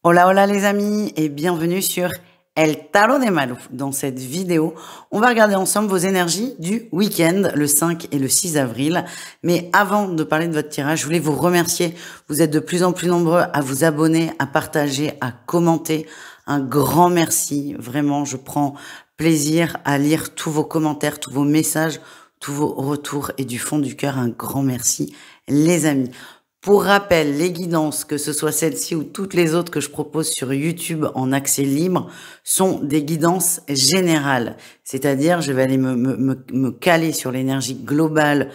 Hola, hola les amis et bienvenue sur El Tarot de Malou. Dans cette vidéo, on va regarder ensemble vos énergies du week-end, le 5 et le 6 avril. Mais avant de parler de votre tirage, je voulais vous remercier. Vous êtes de plus en plus nombreux à vous abonner, à partager, à commenter. Un grand merci. Vraiment, je prends plaisir à lire tous vos commentaires, tous vos messages, tous vos retours et du fond du cœur, un grand merci les amis. Pour rappel, les guidances, que ce soit celle-ci ou toutes les autres que je propose sur YouTube en accès libre, sont des guidances générales. C'est-à-dire, je vais aller me caler sur l'énergie globale,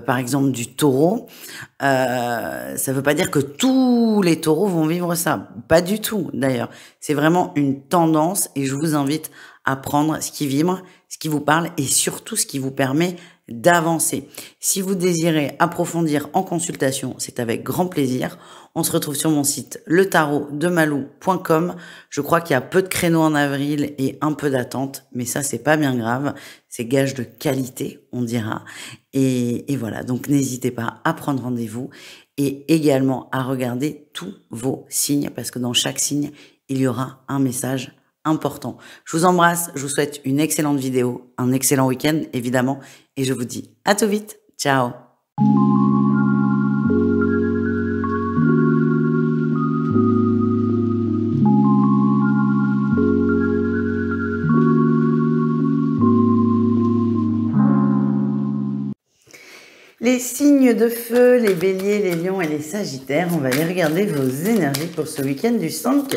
par exemple, du taureau. Ça ne veut pas dire que tous les taureaux vont vivre ça. Pas du tout, d'ailleurs. C'est vraiment une tendance et je vous invite à prendre ce qui vibre, ce qui vous parle et surtout ce qui vous permet d'avancer. Si vous désirez approfondir en consultation, c'est avec grand plaisir. On se retrouve sur mon site letarotdemalou.com. Je crois qu'il y a peu de créneaux en avril et un peu d'attente, mais ça c'est pas bien grave. C'est gage de qualité, on dira. Et voilà, donc n'hésitez pas à prendre rendez-vous et également à regarder tous vos signes parce que dans chaque signe, il y aura un message important. Je vous embrasse, je vous souhaite une excellente vidéo, un excellent week-end évidemment et je vous dis à tout vite. Ciao. Les signes de feu, les béliers, les lions et les sagittaires, on va aller regarder vos énergies pour ce week-end du 5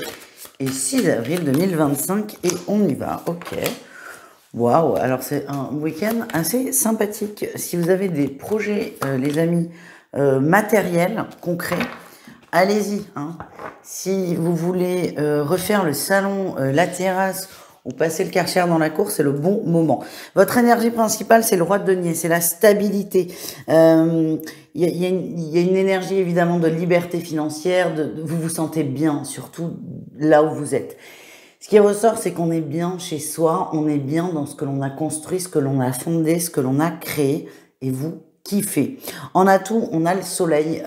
et 6 avril 2025 et on y va, ok. Waouh, alors c'est un week-end assez sympathique. Si vous avez des projets, les amis, matériels, concrets, allez-y. Hein. Si vous voulez refaire le salon, la terrasse ou passer le Karcher dans la cour, c'est le bon moment. Votre énergie principale, c'est le roi de denier, c'est la stabilité. Il y a une énergie évidemment de liberté financière, vous vous sentez bien, surtout là où vous êtes. Ce qui ressort, c'est qu'on est bien chez soi, on est bien dans ce que l'on a construit, ce que l'on a fondé, ce que l'on a créé, et vous kiffez. En atout, on a le soleil.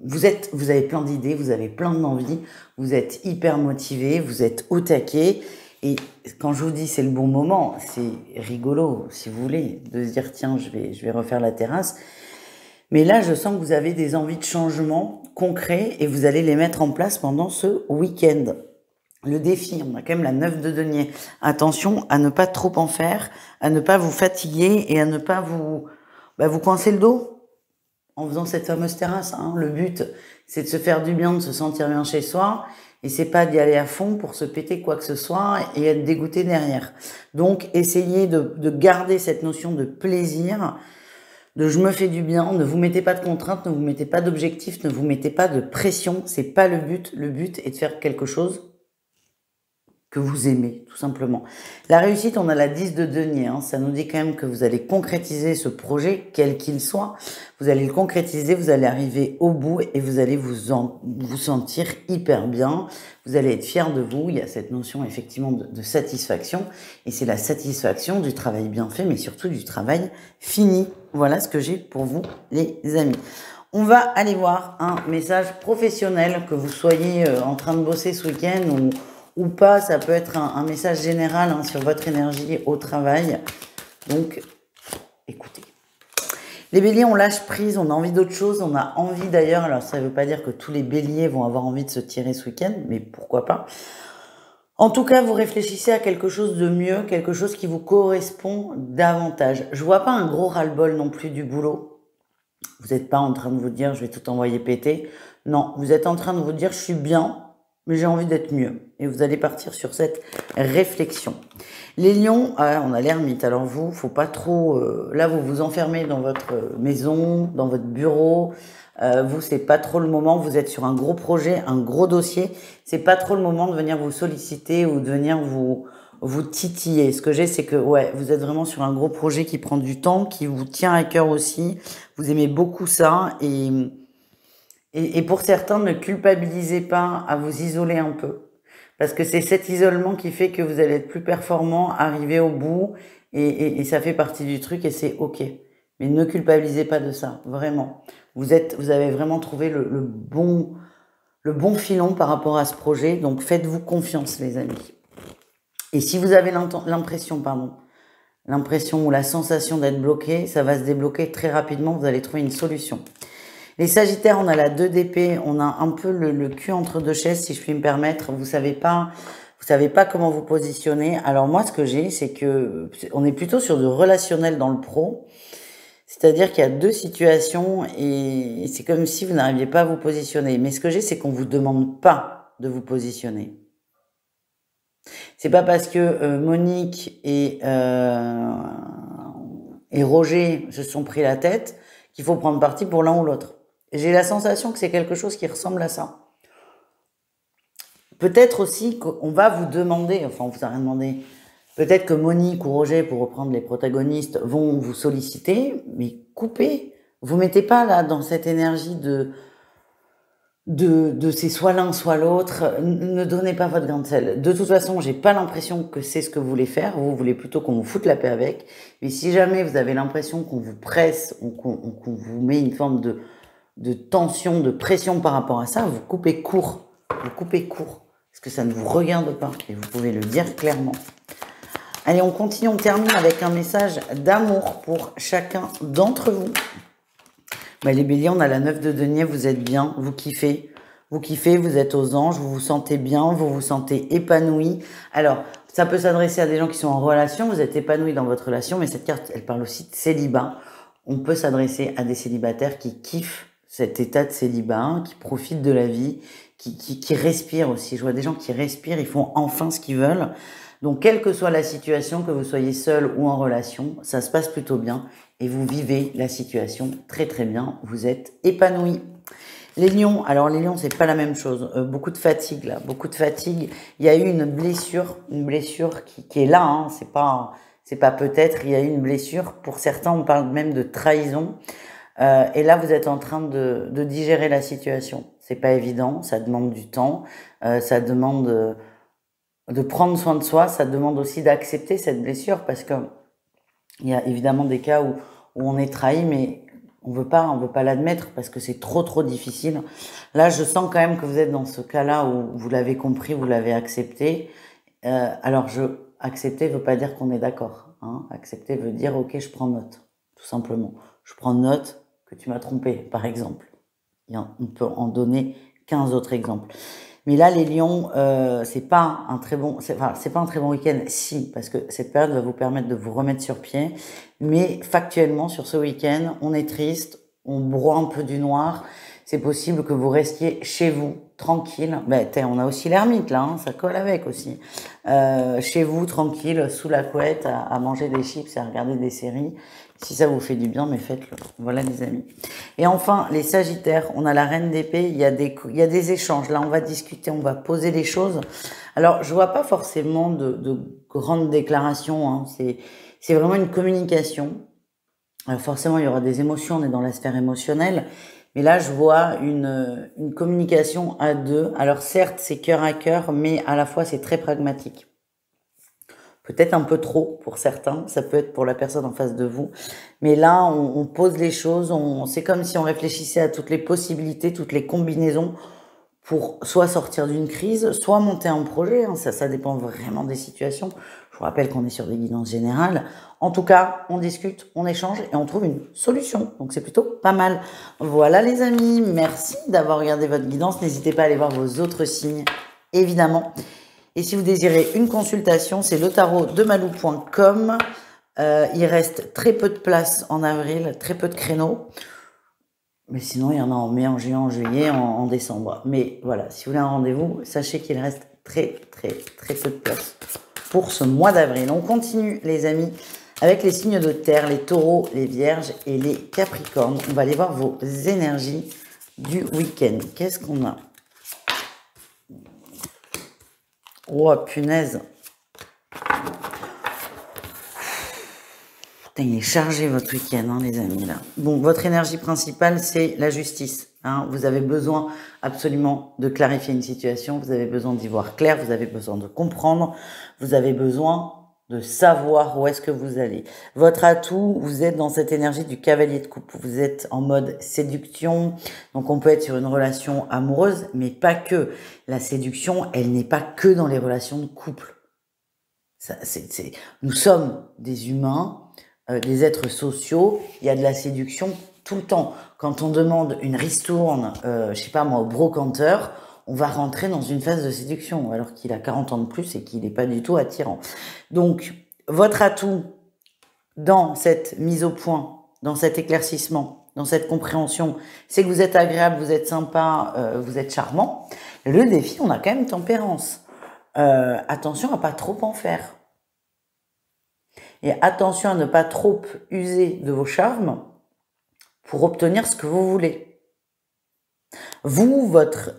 Vous avez plein d'idées, vous avez plein d'envies, vous êtes hyper motivé, vous êtes au taquet. Et quand je vous dis c'est le bon moment, c'est rigolo, si vous voulez, de se dire tiens, je vais refaire la terrasse. Mais là, je sens que vous avez des envies de changement concrets et vous allez les mettre en place pendant ce week-end. Le défi, on a quand même la 9 de denier. Attention à ne pas trop en faire, à ne pas vous fatiguer et à ne pas vous coincer le dos en faisant cette fameuse terrasse. Hein. Le but, c'est de se faire du bien, de se sentir bien chez soi. Et c'est pas d'y aller à fond pour se péter quoi que ce soit et être dégoûté derrière. Donc, essayez de garder cette notion de plaisir, de je me fais du bien, ne vous mettez pas de contraintes, ne vous mettez pas d'objectifs, ne vous mettez pas de pression. C'est pas le but. Le but est de faire quelque chose que vous aimez, tout simplement. La réussite, on a la 10 de denier. Hein. Ça nous dit quand même que vous allez concrétiser ce projet, quel qu'il soit. Vous allez le concrétiser, vous allez arriver au bout et vous allez vous sentir hyper bien. Vous allez être fier de vous. Il y a cette notion effectivement de satisfaction. Et c'est la satisfaction du travail bien fait, mais surtout du travail fini. Voilà ce que j'ai pour vous, les amis. On va aller voir un message professionnel, que vous soyez en train de bosser ce week-end ou pas, ça peut être un message général hein, sur votre énergie au travail. Donc, écoutez. Les béliers, on lâche prise, on a envie d'autre chose, on a envie d'ailleurs, alors ça ne veut pas dire que tous les béliers vont avoir envie de se tirer ce week-end, mais pourquoi pas. En tout cas, vous réfléchissez à quelque chose de mieux, quelque chose qui vous correspond davantage. Je vois pas un gros ras-le-bol non plus du boulot. Vous n'êtes pas en train de vous dire, je vais tout envoyer péter. Non, vous êtes en train de vous dire, je suis bien, mais j'ai envie d'être mieux. Et vous allez partir sur cette réflexion. Les lions, on a l'ermite. Alors vous, faut pas trop... là, vous vous enfermez dans votre maison, dans votre bureau. Vous, c'est pas trop le moment. Vous êtes sur un gros projet, un gros dossier. C'est pas trop le moment de venir vous solliciter ou de venir vous titiller. Ce que j'ai, c'est que ouais, vous êtes vraiment sur un gros projet qui prend du temps, qui vous tient à cœur aussi. Vous aimez beaucoup ça et pour certains, ne culpabilisez pas à vous isoler un peu. Parce que c'est cet isolement qui fait que vous allez être plus performant, arriver au bout, et ça fait partie du truc et c'est ok. Mais ne culpabilisez pas de ça, vraiment. Vous avez vraiment trouvé le bon le bon filon par rapport à ce projet. Donc, faites-vous confiance, les amis. Et si vous avez l'impression ou la sensation d'être bloqué, ça va se débloquer très rapidement. Vous allez trouver une solution. Les Sagittaires, on a la 2 d'épée. On a un peu le cul entre deux chaises, si je puis me permettre. Vous savez pas comment vous positionner. Alors moi, ce que j'ai, c'est que on est plutôt sur du relationnel dans le pro. C'est-à-dire qu'il y a deux situations et c'est comme si vous n'arriviez pas à vous positionner. Mais ce que j'ai, c'est qu'on vous demande pas de vous positionner. C'est pas parce que Monique et Roger se sont pris la tête qu'il faut prendre parti pour l'un ou l'autre. J'ai la sensation que c'est quelque chose qui ressemble à ça. Peut-être aussi qu'on va vous demander, enfin on vous a rien demandé, peut-être que Monique ou Roger, pour reprendre les protagonistes, vont vous solliciter, mais coupez. Vous mettez pas là dans cette énergie de c'est soit l'un soit l'autre. Ne donnez pas votre grain de sel. De toute façon, j'ai pas l'impression que c'est ce que vous voulez faire. Vous voulez plutôt qu'on vous foute la paix avec. Mais si jamais vous avez l'impression qu'on vous presse ou qu'on vous met une forme de tension, de pression par rapport à ça, vous coupez court. Vous coupez court. Parce que ça ne vous regarde pas. Et vous pouvez le dire clairement. Allez, on continue, on termine avec un message d'amour pour chacun d'entre vous. Bah, les béliers, on a la 9 de denier, vous êtes bien, vous kiffez, vous êtes aux anges, vous vous sentez bien, vous vous sentez épanoui. Alors, ça peut s'adresser à des gens qui sont en relation, vous êtes épanoui dans votre relation, mais cette carte, elle parle aussi de célibat. On peut s'adresser à des célibataires qui kiffent cet état de célibat, qui profitent de la vie, qui respirent aussi. Je vois des gens qui respirent, ils font enfin ce qu'ils veulent. Donc, quelle que soit la situation, que vous soyez seul ou en relation, ça se passe plutôt bien et vous vivez la situation très très bien. Vous êtes épanoui. Les lions, alors les lions, c'est pas la même chose. Beaucoup de fatigue là, beaucoup de fatigue. Il y a eu une blessure qui est là. Hein, c'est pas peut-être. Il y a eu une blessure. Pour certains, on parle même de trahison. Et là, vous êtes en train de digérer la situation. C'est pas évident. Ça demande du temps. Ça demande de prendre soin de soi, ça demande aussi d'accepter cette blessure parce que il y a évidemment des cas où on est trahi, mais on veut pas l'admettre parce que c'est trop difficile. Là, je sens quand même que vous êtes dans ce cas-là où vous l'avez compris, vous l'avez accepté. Alors, accepter veut pas dire qu'on est d'accord. Hein. Accepter veut dire, ok, je prends note, tout simplement. Je prends note que tu m'as trompé, par exemple. On peut en donner 15 autres exemples. Mais là, les lions, c'est pas un très bon week-end, si, parce que cette période va vous permettre de vous remettre sur pied. Mais factuellement, sur ce week-end, on est triste, on broie un peu du noir. C'est possible que vous restiez chez vous, tranquille. Ben, on a aussi l'ermite, là, hein, ça colle avec aussi. Chez vous, tranquille, sous la couette, à manger des chips et à regarder des séries. Si ça vous fait du bien, mais faites-le. Voilà, les amis. Et enfin, les Sagittaires, on a la reine d'épée, il y a des échanges. Là, on va discuter, on va poser les choses. Alors, je vois pas forcément de grandes déclarations. Hein. C'est vraiment une communication. Alors, forcément, il y aura des émotions, on est dans la sphère émotionnelle. Mais là, je vois une communication à deux. Alors, certes, c'est cœur à cœur, mais à la fois, c'est très pragmatique. Peut-être un peu trop pour certains, ça peut être pour la personne en face de vous. Mais là, on pose les choses, c'est comme si on réfléchissait à toutes les possibilités, toutes les combinaisons pour soit sortir d'une crise, soit monter un projet. Hein. Ça dépend vraiment des situations. Je vous rappelle qu'on est sur des guidances générales. En tout cas, on discute, on échange et on trouve une solution. Donc, c'est plutôt pas mal. Voilà les amis, merci d'avoir regardé votre guidance. N'hésitez pas à aller voir vos autres signes, évidemment. Et si vous désirez une consultation, c'est letarotdemalou.com. Il reste très peu de place en avril, très peu de créneaux. Mais sinon, il y en a en mai, en juin, en juillet, en décembre. Mais voilà, si vous voulez un rendez-vous, sachez qu'il reste très peu de place pour ce mois d'avril. On continue, les amis, avec les signes de terre, les taureaux, les vierges et les capricornes. On va aller voir vos énergies du week-end. Qu'est-ce qu'on a ? Oh, punaise. Putain, il est chargé votre week-end, hein, les amis, là. Bon, votre énergie principale, c'est la justice. Hein. Vous avez besoin absolument de clarifier une situation. Vous avez besoin d'y voir clair. Vous avez besoin de comprendre. Vous avez besoin de savoir où est-ce que vous allez. Votre atout, vous êtes dans cette énergie du cavalier de coupe. Vous êtes en mode séduction. Donc, on peut être sur une relation amoureuse, mais pas que. La séduction, elle n'est pas que dans les relations de couple. Nous sommes des humains, des êtres sociaux. Il y a de la séduction tout le temps. Quand on demande une ristourne, je sais pas moi, au brocanteur, on va rentrer dans une phase de séduction, alors qu'il a 40 ans de plus et qu'il n'est pas du tout attirant. Donc, votre atout dans cette mise au point, dans cet éclaircissement, dans cette compréhension, c'est que vous êtes agréable, vous êtes sympa, vous êtes charmant. Le défi, on a quand même tempérance. Attention à pas trop en faire. Et attention à ne pas trop user de vos charmes pour obtenir ce que vous voulez. Vous, votre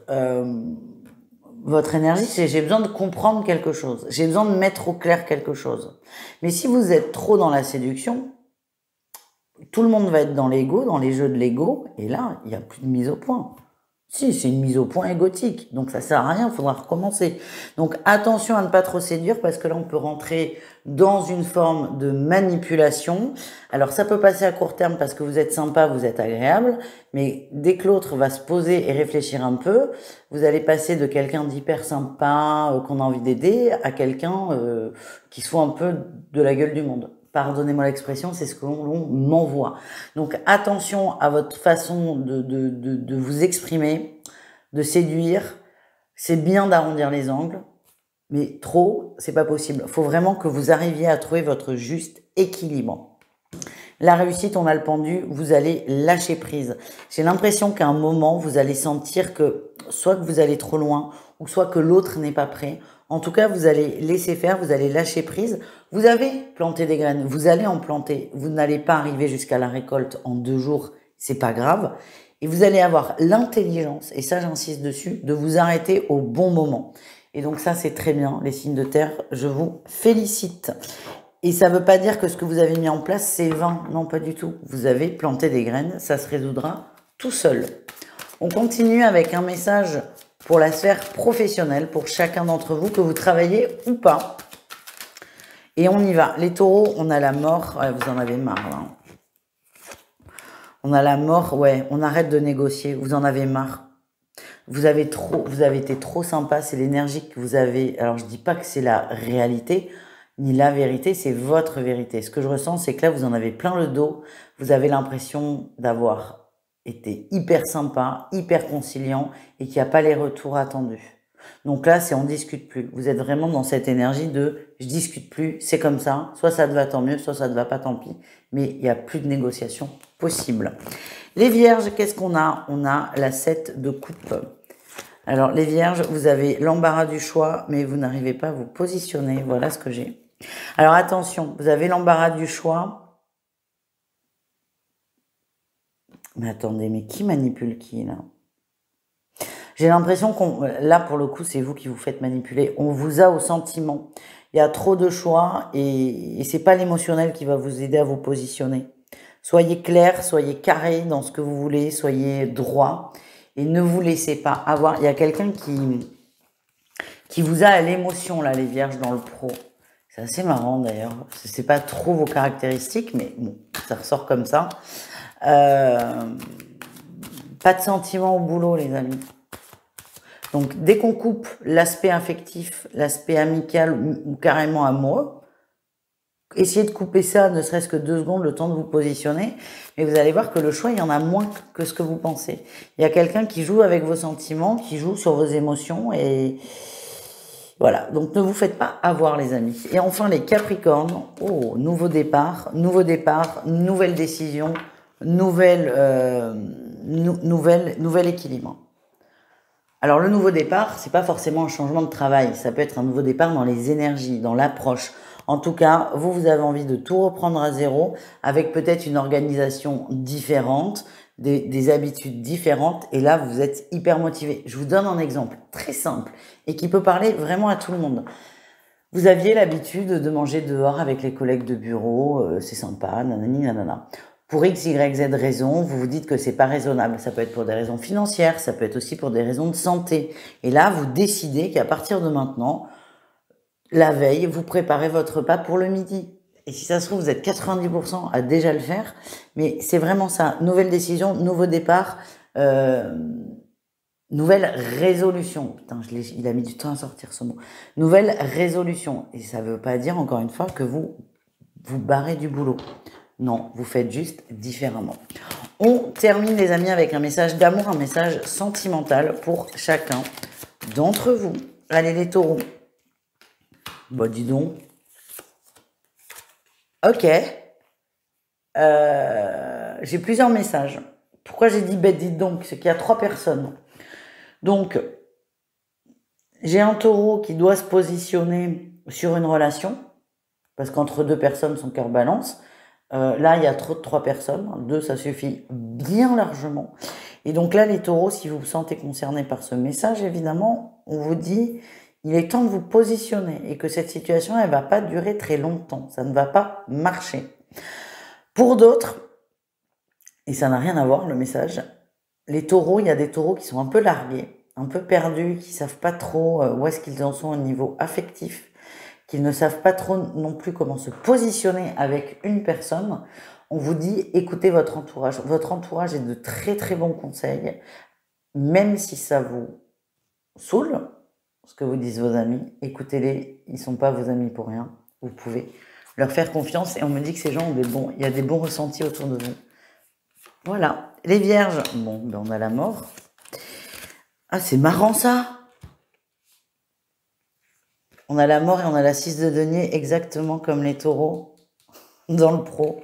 énergie, c'est j'ai besoin de comprendre quelque chose. J'ai besoin de mettre au clair quelque chose. Mais si vous êtes trop dans la séduction, tout le monde va être dans l'ego, dans les jeux de l'ego, et là, il n'y a plus de mise au point. Si, c'est une mise au point égotique, donc ça sert à rien, il faudra recommencer. Donc attention à ne pas trop séduire, parce que là, on peut rentrer dans une forme de manipulation. Alors ça peut passer à court terme parce que vous êtes sympa, vous êtes agréable, mais dès que l'autre va se poser et réfléchir un peu, vous allez passer de quelqu'un d'hyper sympa, qu'on a envie d'aider, à quelqu'un qui soit un peu de la gueule du monde. Pardonnez-moi l'expression, c'est ce que l'on m'envoie. Donc attention à votre façon de vous exprimer, de séduire. C'est bien d'arrondir les angles, mais trop, c'est pas possible. Il faut vraiment que vous arriviez à trouver votre juste équilibre. La réussite, on a le pendu, vous allez lâcher prise. J'ai l'impression qu'à un moment, vous allez sentir que soit que vous allez trop loin, ou soit que l'autre n'est pas prêt. En tout cas, vous allez laisser faire, vous allez lâcher prise. Vous avez planté des graines, vous allez en planter. Vous n'allez pas arriver jusqu'à la récolte en 2 jours, c'est pas grave. Et vous allez avoir l'intelligence, et ça j'insiste dessus, de vous arrêter au bon moment. Et donc ça, c'est très bien, les signes de terre, je vous félicite. Et ça ne veut pas dire que ce que vous avez mis en place, c'est vain. Non, pas du tout. Vous avez planté des graines, ça se résoudra tout seul. On continue avec un message pour la sphère professionnelle, pour chacun d'entre vous, que vous travaillez ou pas. Et on y va. Les taureaux, on a la mort. Ouais, vous en avez marre, là. On a la mort, ouais, on arrête de négocier. Vous en avez marre. Vous avez été trop sympa. C'est l'énergie que vous avez. Alors, je dis pas que c'est la réalité, ni la vérité, c'est votre vérité. Ce que je ressens, c'est que là, vous en avez plein le dos. Vous avez l'impression d'avoir été hyper sympa, hyper conciliant et qu'il n'y a pas les retours attendus. Donc là, c'est on discute plus. Vous êtes vraiment dans cette énergie de je discute plus, c'est comme ça. Soit ça te va, tant mieux, soit ça te va pas, tant pis. Mais il n'y a plus de négociation possible. Les vierges, qu'est-ce qu'on a? On a la 7 de coupe. Alors, les vierges, vous avez l'embarras du choix, mais vous n'arrivez pas à vous positionner. Voilà ce que j'ai. Alors, attention, vous avez l'embarras du choix. Mais attendez, mais qui manipule qui, là? J'ai l'impression là, pour le coup, c'est vous qui vous faites manipuler. On vous a au sentiment. Il y a trop de choix et c'est pas l'émotionnel qui va vous aider à vous positionner. Soyez clair, soyez carré dans ce que vous voulez, soyez droit et ne vous laissez pas avoir. Il y a quelqu'un qui vous a à l'émotion, là, les vierges, dans le pro. C'est assez marrant, d'ailleurs. C'est pas trop vos caractéristiques, mais bon, ça ressort comme ça. Pas de sentiments au boulot, les amis. Donc, dès qu'on coupe l'aspect affectif, l'aspect amical ou carrément amoureux, essayez de couper ça, ne serait-ce que 2 secondes, le temps de vous positionner. Mais vous allez voir que le choix, il y en a moins que ce que vous pensez. Il y a quelqu'un qui joue avec vos sentiments, qui joue sur vos émotions et voilà. Donc, ne vous faites pas avoir, les amis. Et enfin, les Capricornes. Oh, nouveau départ, nouvelle décision, nouvel équilibre. Alors, le nouveau départ, c'est pas forcément un changement de travail. Ça peut être un nouveau départ dans les énergies, dans l'approche. En tout cas, vous avez envie de tout reprendre à zéro avec peut-être une organisation différente, des habitudes différentes. Et là, vous êtes hyper motivé. Je vous donne un exemple très simple et qui peut parler vraiment à tout le monde. Vous aviez l'habitude de manger dehors avec les collègues de bureau. C'est sympa, nanani, nanana. Pour X, Y, Z raisons, vous vous dites que c'est pas raisonnable. Ça peut être pour des raisons financières, ça peut être aussi pour des raisons de santé. Et là, vous décidez qu'à partir de maintenant, la veille, vous préparez votre repas pour le midi. Et si ça se trouve, vous êtes 90% à déjà le faire. Mais c'est vraiment ça. Nouvelle décision, nouveau départ, nouvelle résolution. Putain, il a mis du temps à sortir ce mot. Nouvelle résolution. Et ça ne veut pas dire, encore une fois, que vous vous barrez du boulot. Non, vous faites juste différemment. On termine, les amis, avec un message d'amour, un message sentimental pour chacun d'entre vous. Allez, les taureaux. Bon, dis donc. Ok. J'ai plusieurs messages. Pourquoi j'ai dit bête, dites donc? C'est qu'il y a 3 personnes. Donc, j'ai un taureau qui doit se positionner sur une relation, parce qu'entre 2 personnes, son cœur balance. Là, il y a trop de 3 personnes. 2, ça suffit bien largement. Et donc là, les taureaux, si vous vous sentez concernés par ce message, évidemment, on vous dit, il est temps de vous positionner et que cette situation, elle va pas durer très longtemps. Ça ne va pas marcher. Pour d'autres, et ça n'a rien à voir, le message, les taureaux, il y a des taureaux qui sont un peu largués, un peu perdus, qui savent pas trop où est-ce qu'ils en sont au niveau affectif, qu'ils ne savent pas trop non plus comment se positionner avec une personne. On vous dit, écoutez votre entourage. Votre entourage est de très très bons conseils, même si ça vous saoule, ce que vous disent vos amis, écoutez-les, ils sont pas vos amis pour rien. Vous pouvez leur faire confiance et on me dit que ces gens ont il y a des bons ressentis autour de vous. Voilà. Les vierges, bon, ben on a la mort. Ah, c'est marrant ça. On a la mort et on a la 6 de denier, exactement comme les taureaux dans le pro.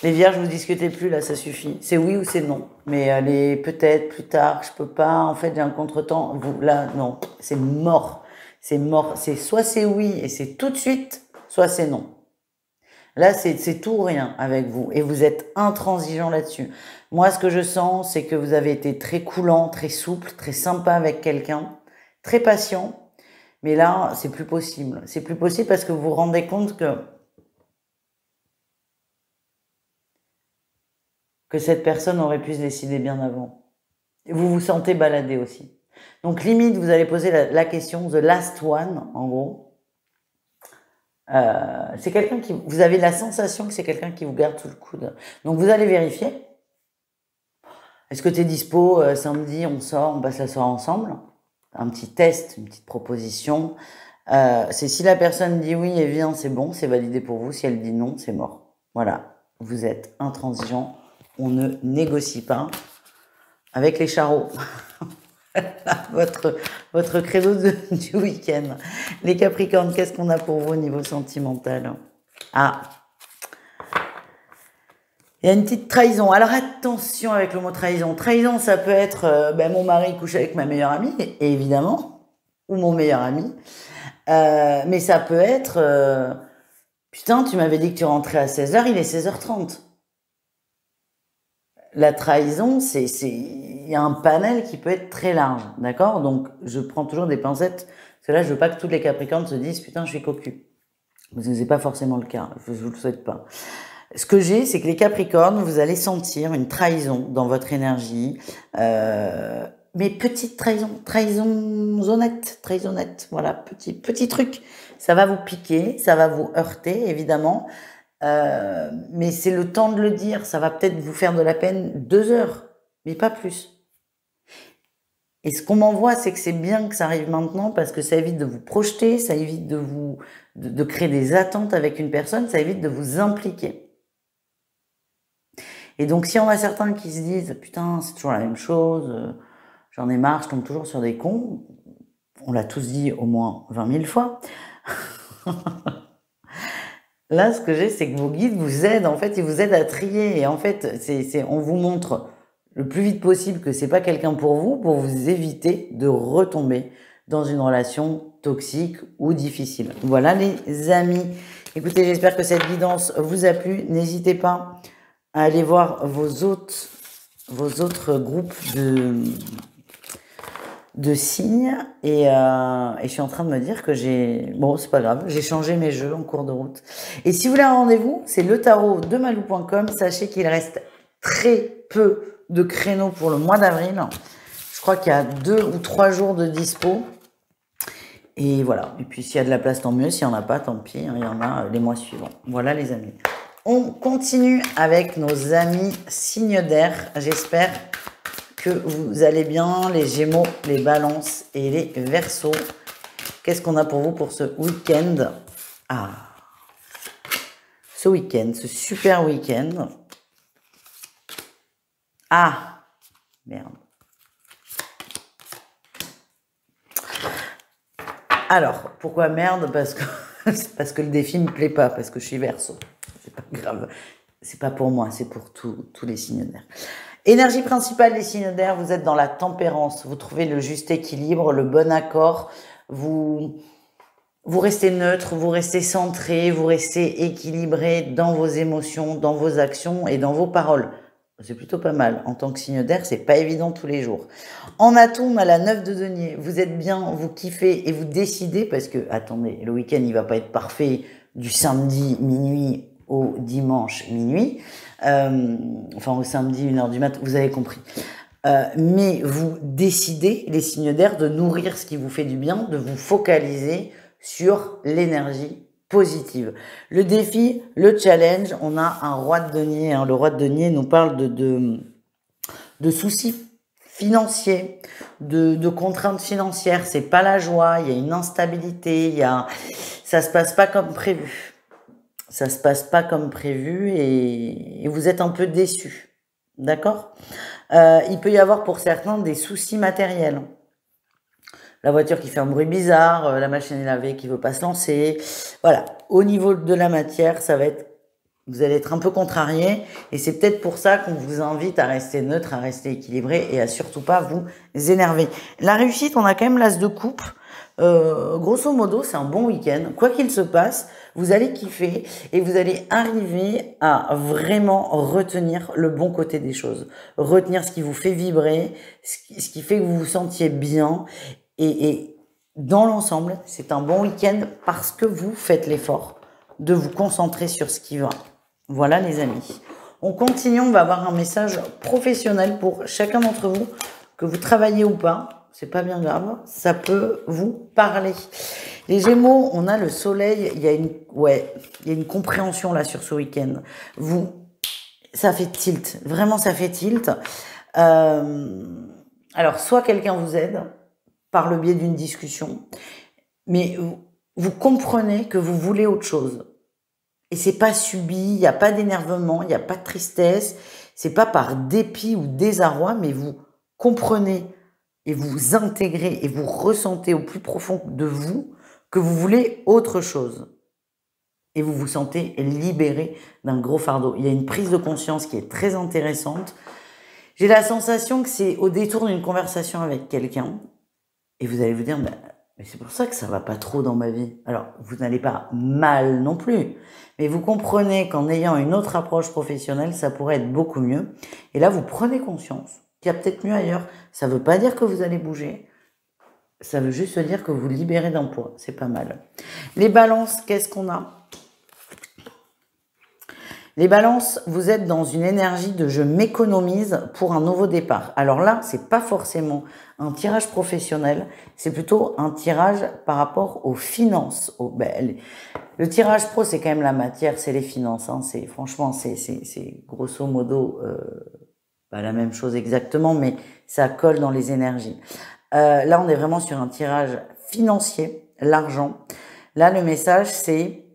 Les vierges, vous discutez plus, là, ça suffit. C'est oui ou c'est non. Mais allez, peut-être, plus tard, je peux pas, en fait, j'ai un contretemps. Vous, là, non, c'est mort. C'est mort. C'est soit c'est oui et c'est tout de suite, soit c'est non. Là, c'est tout ou rien avec vous. Et vous êtes intransigeant là-dessus. Moi, ce que je sens, c'est que vous avez été très coulant, très souple, très sympa avec quelqu'un, très patient. Mais là, c'est plus possible. C'est plus possible parce que vous vous rendez compte que cette personne aurait pu se décider bien avant. Et vous vous sentez baladé aussi. Donc, limite, vous allez poser la question, the last one, en gros. C'est quelqu'un qui... Vous avez la sensation que c'est quelqu'un qui vous garde sous le coude. Donc, vous allez vérifier. Est-ce que tu es dispo samedi, on sort, on passe la soirée ensemble? Un petit test, une petite proposition. C'est si la personne dit oui et vient, c'est bon, c'est validé pour vous. Si elle dit non, c'est mort. Voilà, vous êtes intransigeant. On ne négocie pas avec les charros. votre credo du week-end. Les Capricornes, qu'est-ce qu'on a pour vous au niveau sentimental? Ah, il y a une petite trahison. Alors attention avec le mot trahison. Trahison, ça peut être mon mari couche avec ma meilleure amie, évidemment, ou mon meilleur ami. Mais ça peut être putain, tu m'avais dit que tu rentrais à 16h, il est 16h30. La trahison, il y a un panel qui peut être très large, d'accord? Donc, je prends toujours des pincettes, parce que là, je veux pas que tous les Capricornes se disent, putain, je suis cocu. Parce que c'est pas forcément le cas, je vous le souhaite pas. Ce que j'ai, c'est que les Capricornes, vous allez sentir une trahison dans votre énergie, mais petite trahison honnête, voilà, petit truc. Ça va vous piquer, ça va vous heurter, évidemment. Mais c'est le temps de le dire. Ça va peut-être vous faire de la peine 2 heures, mais pas plus. Et ce qu'on m'envoie, c'est que c'est bien que ça arrive maintenant parce que ça évite de vous projeter, ça évite de créer des attentes avec une personne, ça évite de vous impliquer. Et donc, si on a certains qui se disent, putain, c'est toujours la même chose, j'en ai marre, je tombe toujours sur des cons, on l'a tous dit au moins 20 000 fois. Là, ce que j'ai, c'est que vos guides vous aident, en fait, ils vous aident à trier. Et en fait, on vous montre le plus vite possible que c'est pas quelqu'un pour vous éviter de retomber dans une relation toxique ou difficile. Voilà, les amis. Écoutez, j'espère que cette guidance vous a plu. N'hésitez pas à aller voir vos autres groupes de signes et je suis en train de me dire que c'est pas grave, j'ai changé mes jeux en cours de route. Et si vous voulez un rendez-vous, c'est le tarot de malou.com. Sachez qu'il reste très peu de créneaux pour le mois d'avril. Je crois qu'il y a 2 ou 3 jours de dispo. Et voilà. Et puis s'il y a de la place, tant mieux. S'il n'y en a pas, tant pis. Il y en a les mois suivants. Voilà les amis. On continue avec nos amis signes d'air. J'espère que vous allez bien, les Gémeaux, les Balances et les Verseaux. Qu'est-ce qu'on a pour vous pour ce week-end? Ah, ce week-end, ce super week-end. Ah, merde. Alors, pourquoi merde? Parce que le défi ne me plaît pas, parce que je suis Verseau. C'est pas grave. C'est pas pour moi, c'est pour tous les signes d'air. Énergie principale des signes d'air, vous êtes dans la tempérance. Vous trouvez le juste équilibre, le bon accord. Vous restez neutre, vous restez centré, vous restez équilibré dans vos émotions, dans vos actions et dans vos paroles. C'est plutôt pas mal. En tant que signe d'air, c'est pas évident tous les jours. En atout, on a la 9 de denier. Vous êtes bien, vous kiffez et vous décidez parce que, attendez, le week-end, il va pas être parfait du samedi minuit au dimanche minuit. Enfin, au samedi, 1h du mat', vous avez compris. Mais vous décidez, les signes d'air, de nourrir ce qui vous fait du bien, de vous focaliser sur l'énergie positive. Le défi, le challenge, on a un roi de denier. Hein. Le roi de denier nous parle de soucis financiers, de contraintes financières. C'est pas la joie, il y a une instabilité, ça se passe pas comme prévu. Ça se passe pas comme prévu et vous êtes un peu déçu. D'accord? Il peut y avoir pour certains des soucis matériels. La voiture qui fait un bruit bizarre, la machine à laver qui veut pas se lancer. Voilà. Au niveau de la matière, vous allez être un peu contrarié et c'est peut-être pour ça qu'on vous invite à rester neutre, à rester équilibré et à surtout pas vous énerver. La réussite, on a quand même l'as de coupe. Grosso modo, c'est un bon week-end. Quoi qu'il se passe, vous allez kiffer et vous allez arriver à vraiment retenir le bon côté des choses. Retenir ce qui vous fait vibrer, ce qui fait que vous vous sentiez bien. Et dans l'ensemble, c'est un bon week-end parce que vous faites l'effort de vous concentrer sur ce qui va. Voilà les amis. On continue, on va avoir un message professionnel pour chacun d'entre vous, que vous travaillez ou pas. C'est pas bien grave, ça peut vous parler. Les Gémeaux, on a le soleil, il y a une compréhension là sur ce week-end. Ça fait tilt, vraiment ça fait tilt. Alors, soit quelqu'un vous aide par le biais d'une discussion, mais vous comprenez que vous voulez autre chose. Et c'est pas subi, il n'y a pas d'énervement, il n'y a pas de tristesse, c'est pas par dépit ou désarroi, mais vous comprenez et vous intégrez et vous ressentez au plus profond de vous que vous voulez autre chose. Et vous vous sentez libéré d'un gros fardeau. Il y a une prise de conscience qui est très intéressante. J'ai la sensation que c'est au détour d'une conversation avec quelqu'un. Et vous allez vous dire, mais c'est pour ça que ça va pas trop dans ma vie. Alors, vous n'allez pas mal non plus. Mais vous comprenez qu'en ayant une autre approche professionnelle, ça pourrait être beaucoup mieux. Et là, vous prenez conscience qu'il y a peut-être mieux ailleurs. Ça veut pas dire que vous allez bouger. Ça veut juste dire que vous libérez d'un poids. C'est pas mal. Les balances, qu'est-ce qu'on a? Les balances, vous êtes dans une énergie de je m'économise pour un nouveau départ. Alors là, c'est pas forcément un tirage professionnel, c'est plutôt un tirage par rapport aux finances. Le tirage pro, c'est quand même la matière, c'est les finances. Hein. Franchement, c'est grosso modo pas la même chose exactement, mais ça colle dans les énergies. Là, on est vraiment sur un tirage financier, l'argent. Là, le message, c'est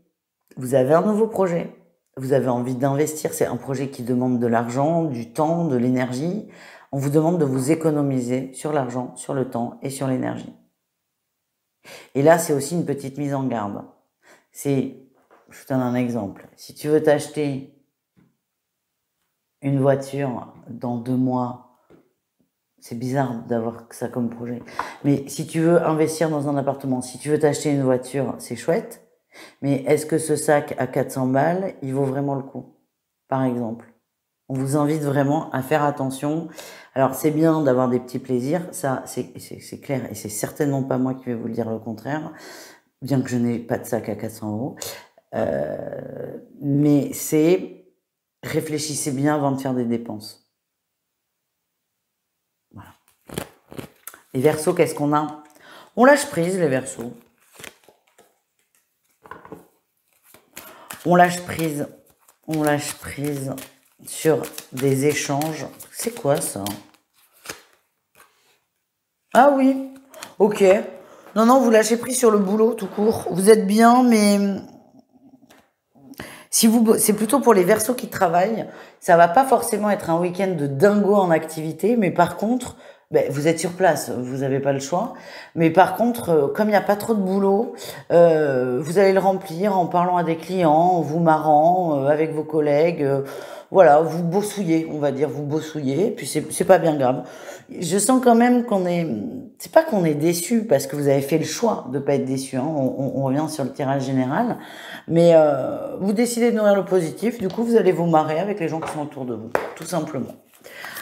vous avez un nouveau projet. Vous avez envie d'investir, c'est un projet qui demande de l'argent, du temps, de l'énergie. On vous demande de vous économiser sur l'argent, sur le temps et sur l'énergie. Et là, c'est aussi une petite mise en garde. Je vous donne un exemple. Si tu veux t'acheter une voiture dans 2 mois, c'est bizarre d'avoir ça comme projet. Mais si tu veux investir dans un appartement, si tu veux t'acheter une voiture, c'est chouette. Mais est-ce que ce sac à 400 balles, il vaut vraiment le coup? Par exemple. On vous invite vraiment à faire attention. Alors, c'est bien d'avoir des petits plaisirs. Ça, c'est clair. Et c'est certainement pas moi qui vais vous le dire le contraire. Bien que je n'ai pas de sac à 400 €. Mais réfléchissez bien avant de faire des dépenses. Voilà. Les Verseaux, qu'est-ce qu'on a? On lâche prise, les Verseaux. On lâche prise. On lâche prise sur des échanges. C'est quoi ça? Ah oui, ok. Non, non, vous lâchez prise sur le boulot tout court. Vous êtes bien, mais si vous, c'est plutôt pour les Verseaux qui travaillent. Ça va pas forcément être un week-end de dingo en activité, mais par contre, ben, vous êtes sur place, vous n'avez pas le choix. Mais par contre, comme il n'y a pas trop de boulot, vous allez le remplir en parlant à des clients, en vous marrant avec vos collègues. Voilà, vous bossouillez, on va dire, vous bossouillez. Puis c'est pas bien grave. Je sens quand même qu'on est, c'est pas qu'on est déçu parce que vous avez fait le choix de pas être déçu. Hein. On revient sur le tirage général, mais vous décidez de nourrir le positif. Du coup, vous allez vous marrer avec les gens qui sont autour de vous, tout simplement.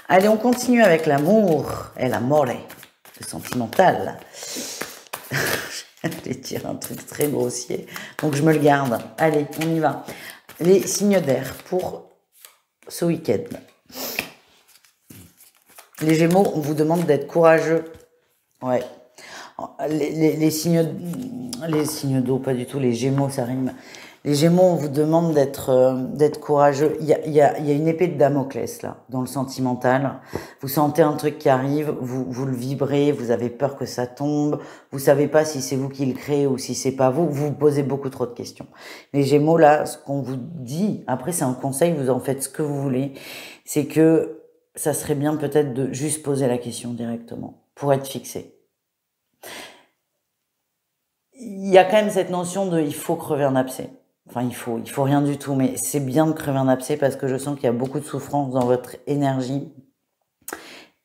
Allez, on continue avec l'amour et l'amore, le sentimental. J'allais dire un truc très grossier, donc je me le garde. Allez, on y va. Les signes d'air pour ce week-end. Les Gémeaux, on vous demande d'être courageux. Ouais. Les signes d'eau, pas du tout. Les Gémeaux, ça rime. Les Gémeaux, on vous demande d'être courageux. Il y a une épée de Damoclès, là, dans le sentimental. Vous sentez un truc qui arrive, vous le vibrez, vous avez peur que ça tombe, vous savez pas si c'est vous qui le créez ou si c'est pas vous, vous posez beaucoup trop de questions. Les Gémeaux, là, ce qu'on vous dit, après c'est un conseil, vous en faites ce que vous voulez, c'est que ça serait bien peut-être de juste poser la question directement, pour être fixé. Il y a quand même cette notion de il faut crever un abcès. Enfin, il faut rien du tout, mais c'est bien de crever un abcès parce que je sens qu'il y a beaucoup de souffrance dans votre énergie.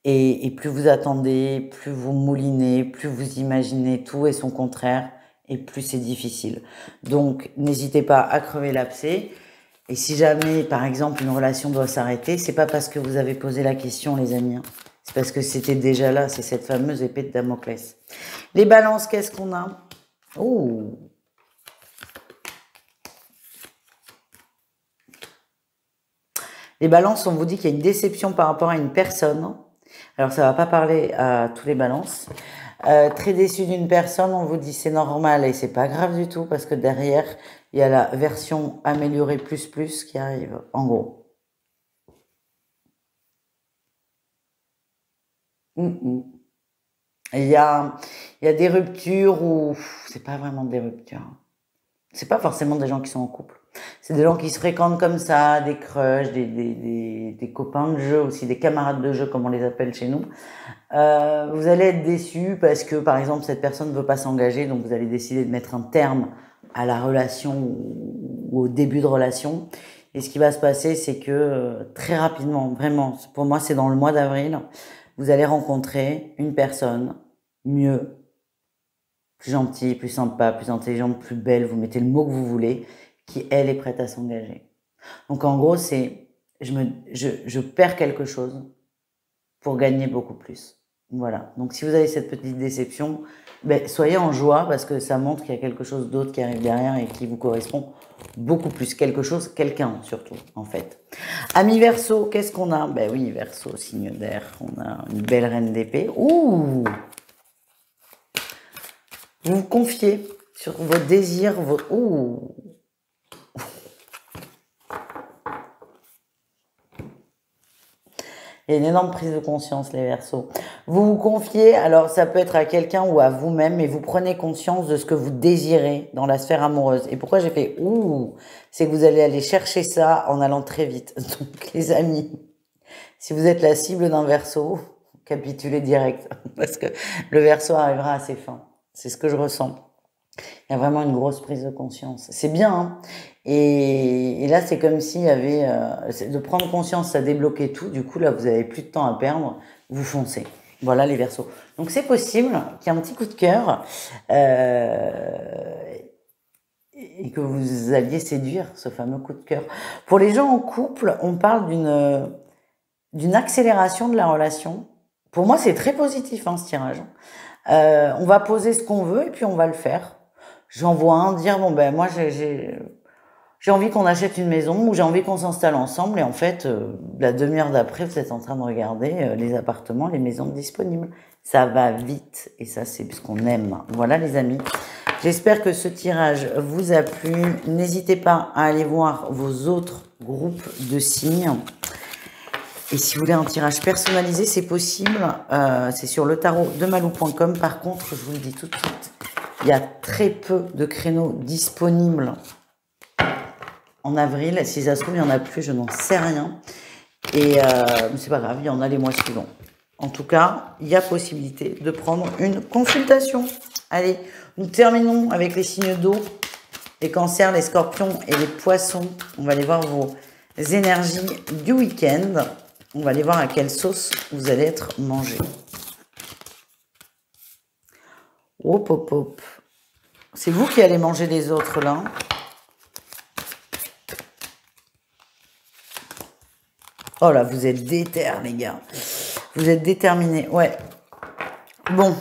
Et plus vous attendez, plus vous moulinez, plus vous imaginez tout et son contraire, et plus c'est difficile. Donc, n'hésitez pas à crever l'abcès. Et si jamais, par exemple, une relation doit s'arrêter, c'est pas parce que vous avez posé la question, les amis. Hein. C'est parce que c'était déjà là, c'est cette fameuse épée de Damoclès. Les balances, qu'est-ce qu'on a? Oh! Les balances, on vous dit qu'il y a une déception par rapport à une personne. Alors, ça va pas parler à tous les balances. Très déçu d'une personne, on vous dit c'est normal et c'est pas grave du tout parce que derrière, il y a la version améliorée plus qui arrive, en gros. Il y a des ruptures où c'est pas vraiment des ruptures. C'est pas forcément des gens qui sont en couple. C'est des gens qui se fréquentent comme ça, des crushs, des copains de jeu aussi, des camarades de jeu comme on les appelle chez nous. Vous allez être déçus parce que par exemple cette personne ne veut pas s'engager, donc vous allez décider de mettre un terme à la relation ou au début de relation. Et ce qui va se passer, c'est que très rapidement, vraiment, pour moi c'est dans le mois d'avril, vous allez rencontrer une personne mieux, plus gentille, plus sympa, plus intelligente, plus belle, vous mettez le mot que vous voulez, qui elle est prête à s'engager. Donc en gros, c'est je perds quelque chose pour gagner beaucoup plus. Voilà. Donc si vous avez cette petite déception, ben, soyez en joie parce que ça montre qu'il y a quelque chose d'autre qui arrive derrière et qui vous correspond beaucoup plus. Quelque chose, quelqu'un surtout, en fait. Amis Verseau, qu'est-ce qu'on a? Ben oui, Verseau, signe d'air. On a une belle reine d'épée. Ouh! Vous vous confiez sur vos désirs, vos... Ouh! Il y a une énorme prise de conscience, les Verseaux. Vous vous confiez, alors ça peut être à quelqu'un ou à vous-même, mais vous prenez conscience de ce que vous désirez dans la sphère amoureuse. Et pourquoi j'ai fait « ouh » c'est que vous allez aller chercher ça en allant très vite. Donc, les amis, si vous êtes la cible d'un Verseau, capitulez direct, parce que le Verseau arrivera à ses fins. C'est ce que je ressens. Il y a vraiment une grosse prise de conscience. C'est bien, hein. Et là, c'est comme s'il y avait... de prendre conscience, ça débloquait tout. Du coup, là, vous avez plus de temps à perdre. Vous foncez. Voilà les Verseaux. Donc, c'est possible qu'il y ait un petit coup de cœur et que vous alliez séduire ce fameux coup de cœur. Pour les gens en couple, on parle d'une accélération de la relation. Pour moi, c'est très positif, hein, ce tirage. On va poser ce qu'on veut et puis on va le faire. J'en vois un dire, bon ben moi j'ai envie qu'on achète une maison ou j'ai envie qu'on s'installe ensemble et en fait, la demi-heure d'après, vous êtes en train de regarder les appartements, les maisons disponibles. Ça va vite et ça c'est ce qu'on aime. Voilà les amis. J'espère que ce tirage vous a plu. N'hésitez pas à aller voir vos autres groupes de signes. Et si vous voulez un tirage personnalisé, c'est possible. C'est sur le tarot de malou.com. Par contre, je vous le dis tout de suite, il y a très peu de créneaux disponibles en avril. Si ça se trouve, il n'y en a plus, je n'en sais rien. Et c'est pas grave, il y en a les mois suivants. En tout cas, il y a possibilité de prendre une consultation. Allez, nous terminons avec les signes d'eau, les cancers, les scorpions et les poissons. On va aller voir vos énergies du week-end. On va aller voir à quelle sauce vous allez être mangé. Hop, hop, hop. C'est vous qui allez manger les autres, là. Oh là, vous êtes déter, les gars. Vous êtes déterminés. Ouais. Bon.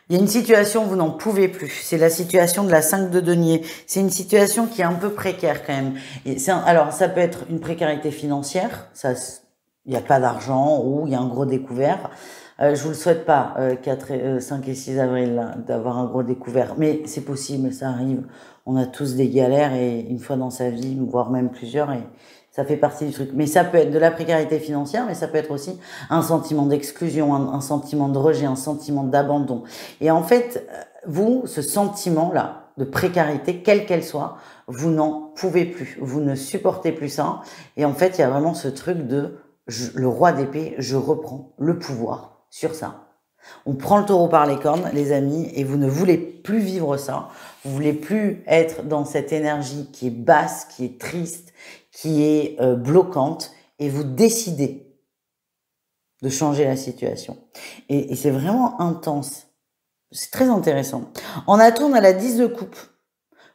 Il y a une situation où vous n'en pouvez plus. C'est la situation de la 5 de denier. C'est une situation qui est un peu précaire quand même. Alors, ça peut être une précarité financière. Ça, il n'y a pas d'argent ou il y a un gros découvert. Je vous le souhaite pas, 5 et 6 avril, d'avoir un gros découvert. Mais c'est possible, ça arrive. On a tous des galères et une fois dans sa vie, voire même plusieurs, et ça fait partie du truc. Mais ça peut être de la précarité financière, mais ça peut être aussi un sentiment d'exclusion, un sentiment de rejet, un sentiment d'abandon. Et en fait, vous, ce sentiment-là de précarité, quelle qu'elle soit, vous n'en pouvez plus. Vous ne supportez plus ça. Et en fait, il y a vraiment ce truc de le roi d'épée, je reprends le pouvoir sur ça. On prend le taureau par les cornes, les amis, et vous ne voulez plus vivre ça. Vous voulez plus être dans cette énergie qui est basse, qui est triste, qui est bloquante, et vous décidez de changer la situation. Et c'est vraiment intense. C'est très intéressant. On tourne à la 10 de coupe.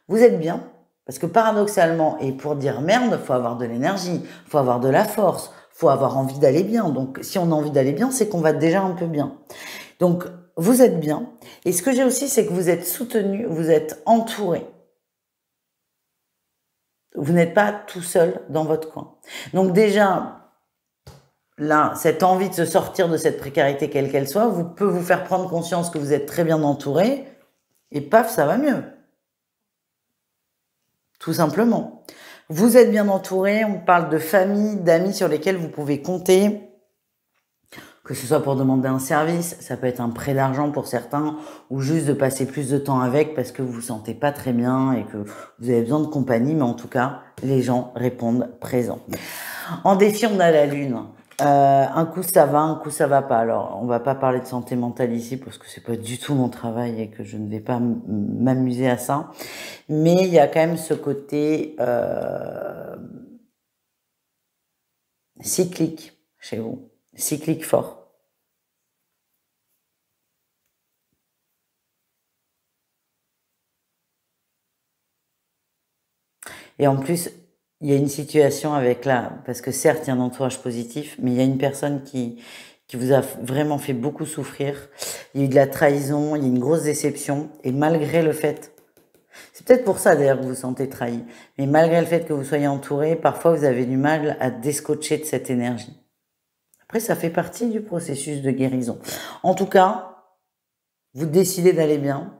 Vous êtes bien, parce que paradoxalement, et pour dire merde, faut avoir de l'énergie, faut avoir de la force, faut avoir envie d'aller bien. Donc, si on a envie d'aller bien, c'est qu'on va déjà un peu bien. Donc, vous êtes bien. Et ce que j'ai aussi, c'est que vous êtes soutenu, vous êtes entouré. Vous n'êtes pas tout seul dans votre coin. Donc déjà, là, cette envie de se sortir de cette précarité, quelle qu'elle soit, peut vous faire prendre conscience que vous êtes très bien entouré. Et paf, ça va mieux. Tout simplement. Vous êtes bien entouré, on parle de famille, d'amis sur lesquels vous pouvez compter, que ce soit pour demander un service, ça peut être un prêt d'argent pour certains, ou juste de passer plus de temps avec parce que vous vous sentez pas très bien et que vous avez besoin de compagnie, mais en tout cas, les gens répondent présents. En défi, on a la lune. Un coup ça va, un coup ça va pas. Alors, on va pas parler de santé mentale ici parce que c'est pas du tout mon travail et que je ne vais pas m'amuser à ça. Mais il y a quand même ce côté cyclique chez vous, cyclique fort. Et en plus, il y a une situation avec là, parce que certes, il y a un entourage positif, mais il y a une personne qui vous a vraiment fait beaucoup souffrir. Il y a eu de la trahison, il y a une grosse déception, et malgré le fait, c'est peut-être pour ça d'ailleurs que vous vous sentez trahi, mais malgré le fait que vous soyez entouré, parfois vous avez du mal à descotcher de cette énergie. Après, ça fait partie du processus de guérison. En tout cas, vous décidez d'aller bien.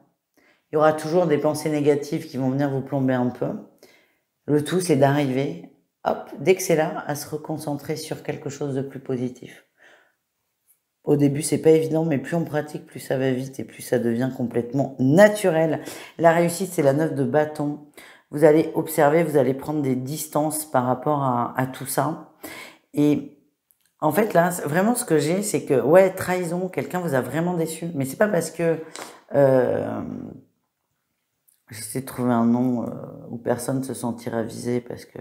Il y aura toujours des pensées négatives qui vont venir vous plomber un peu. Le tout, c'est d'arriver, hop, dès que c'est là, à se reconcentrer sur quelque chose de plus positif. Au début, c'est pas évident, mais plus on pratique, plus ça va vite et plus ça devient complètement naturel. La réussite, c'est la 9 de bâton. Vous allez observer, vous allez prendre des distances par rapport à tout ça. Et en fait, là, vraiment, ce que j'ai, c'est que, ouais, trahison, quelqu'un vous a vraiment déçu. Mais c'est pas parce que... j'essaie de trouver un nom où personne se sentira visé parce que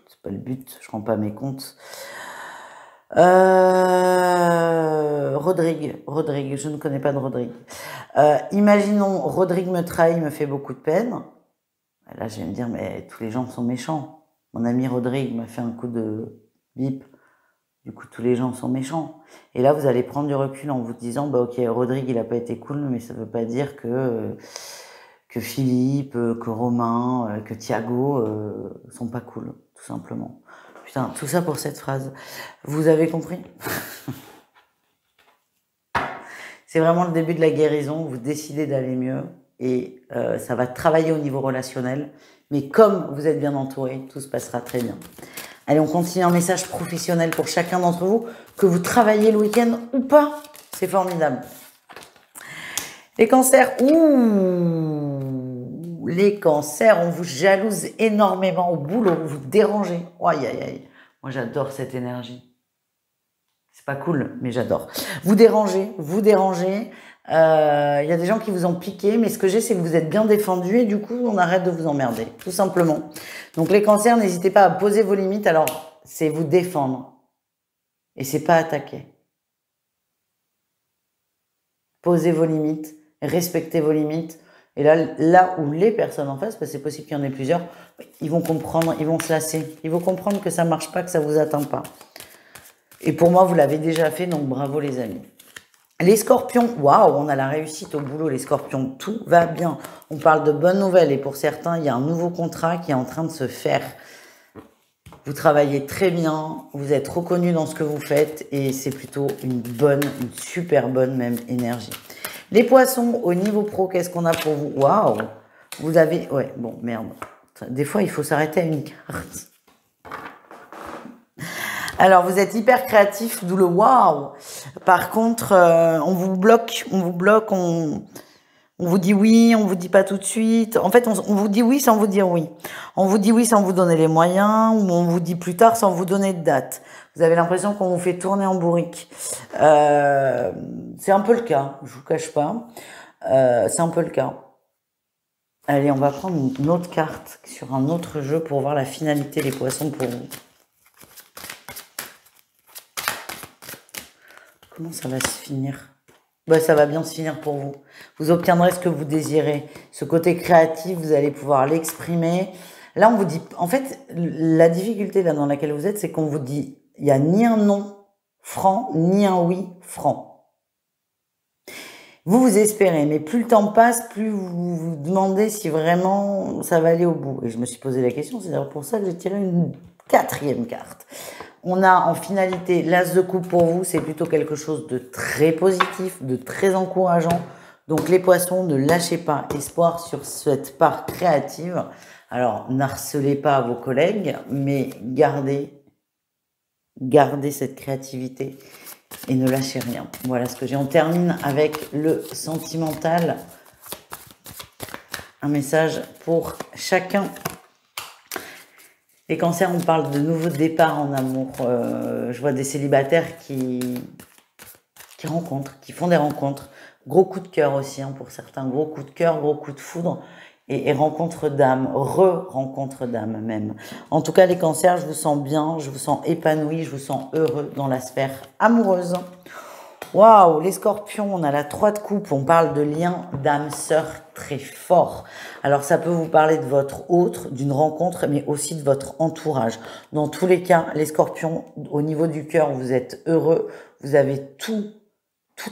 c'est pas le but, je rends pas mes comptes. Rodrigue, je ne connais pas de Rodrigue. Imaginons, Rodrigue me trahit, me fait beaucoup de peine. Et là, je vais me dire, mais tous les gens sont méchants. Mon ami Rodrigue m'a fait un coup de bip. Du coup, tous les gens sont méchants. Et là, vous allez prendre du recul en vous disant, bah ok, Rodrigue, il a pas été cool, mais ça veut pas dire que Philippe, que Romain, que Thiago sont pas cool, tout simplement. Putain, tout ça pour cette phrase. Vous avez compris? C'est vraiment le début de la guérison. Vous décidez d'aller mieux et ça va travailler au niveau relationnel. Mais comme vous êtes bien entouré, tout se passera très bien. Allez, on continue un message professionnel pour chacun d'entre vous, que vous travaillez le week-end ou pas. C'est formidable. Les cancers, ouh, les cancers, on vous jalouse énormément au boulot, vous dérangez. Oh, aïe, aïe, aïe. Moi, j'adore cette énergie. C'est pas cool, mais j'adore. Vous dérangez, vous dérangez. Il y a des gens qui vous ont piqué, mais ce que j'ai, c'est que vous êtes bien défendu et du coup, on arrête de vous emmerder, tout simplement. Donc, les cancers, n'hésitez pas à poser vos limites. Alors, c'est vous défendre et c'est pas attaquer. Posez vos limites, respectez vos limites. Et là où les personnes en face, parce que c'est possible qu'il y en ait plusieurs, ils vont comprendre, ils vont se lasser. Ils vont comprendre que ça marche pas, que ça vous atteint pas. Et pour moi, vous l'avez déjà fait, donc bravo les amis. Les scorpions, waouh, on a la réussite au boulot, les scorpions, tout va bien. On parle de bonnes nouvelles et pour certains, il y a un nouveau contrat qui est en train de se faire. Vous travaillez très bien, vous êtes reconnu dans ce que vous faites et c'est plutôt une super bonne même énergie. Les poissons, au niveau pro, qu'est-ce qu'on a pour vous? Waouh, vous avez... Ouais, bon, merde. Des fois, il faut s'arrêter à une carte. Alors, vous êtes hyper créatif, d'où le waouh. Par contre, on vous bloque, on vous dit oui, on vous dit pas tout de suite. En fait, on vous dit oui sans vous dire oui. On vous dit oui sans vous donner les moyens, ou on vous dit plus tard sans vous donner de date. Vous avez l'impression qu'on vous fait tourner en bourrique. C'est un peu le cas, je vous cache pas. C'est un peu le cas. Allez, on va prendre une autre carte sur un autre jeu pour voir la finalité des poissons pour vous. Comment ça va se finir? Bah, ça va bien se finir pour vous. Vous obtiendrez ce que vous désirez. Ce côté créatif, vous allez pouvoir l'exprimer. Là, on vous dit... En fait, la difficulté là dans laquelle vous êtes, c'est qu'on vous dit... Il n'y a ni un non franc, ni un oui franc. Vous espérez, mais plus le temps passe, plus vous vous demandez si vraiment ça va aller au bout. Et je me suis posé la question, c'est d'ailleurs pour ça que j'ai tiré une 4e carte. On a en finalité l'as de coupe pour vous, c'est plutôt quelque chose de très positif, de très encourageant. Donc les poissons, ne lâchez pas espoir sur cette part créative. Alors, n'harcelez pas vos collègues, mais gardez cette créativité et ne lâchez rien. Voilà ce que j'ai. On termine avec le sentimental. Un message pour chacun. Les cancers, on parle de nouveaux départs en amour. Je vois des célibataires qui rencontrent, qui font des rencontres. Gros coup de cœur aussi, hein, pour certains. Gros coup de cœur, gros coup de foudre. Et rencontre d'âme, re-rencontre d'âme même. En tout cas, les cancers, je vous sens bien, je vous sens épanoui, je vous sens heureux dans la sphère amoureuse. Waouh, les scorpions, on a la 3 de coupe, on parle de lien d'âme-sœur très fort. Alors ça peut vous parler de votre autre, d'une rencontre, mais aussi de votre entourage. Dans tous les cas, les scorpions, au niveau du cœur, vous êtes heureux, vous avez toutes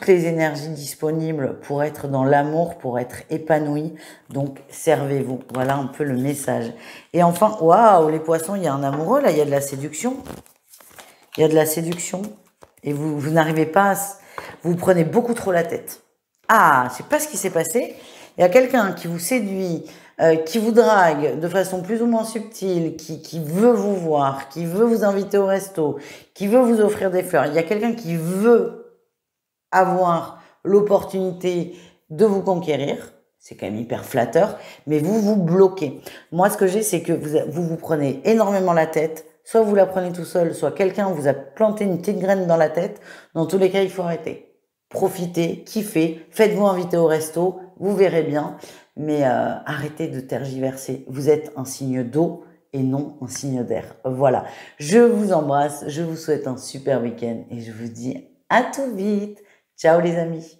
les énergies disponibles pour être dans l'amour, pour être épanoui. Donc, servez-vous. Voilà un peu le message. Et enfin, waouh, les poissons, il y a un amoureux, là, il y a de la séduction. Il y a de la séduction. Et vous n'arrivez pas à... Vous prenez beaucoup trop la tête. Ah, je sais pas ce qui s'est passé. Il y a quelqu'un qui vous séduit, qui vous drague de façon plus ou moins subtile, qui veut vous voir, qui veut vous inviter au resto, qui veut vous offrir des fleurs. Il y a quelqu'un qui veut avoir l'opportunité de vous conquérir. C'est quand même hyper flatteur, mais vous vous bloquez. Moi, ce que j'ai, c'est que vous prenez énormément la tête. Soit vous la prenez tout seul, soit quelqu'un vous a planté une petite graine dans la tête. Dans tous les cas, il faut arrêter. Profitez, kiffez, faites-vous inviter au resto, vous verrez bien. Mais arrêtez de tergiverser. Vous êtes un signe d'eau et non un signe d'air. Voilà. Je vous embrasse, je vous souhaite un super week-end et je vous dis à tout vite. Ciao les amis.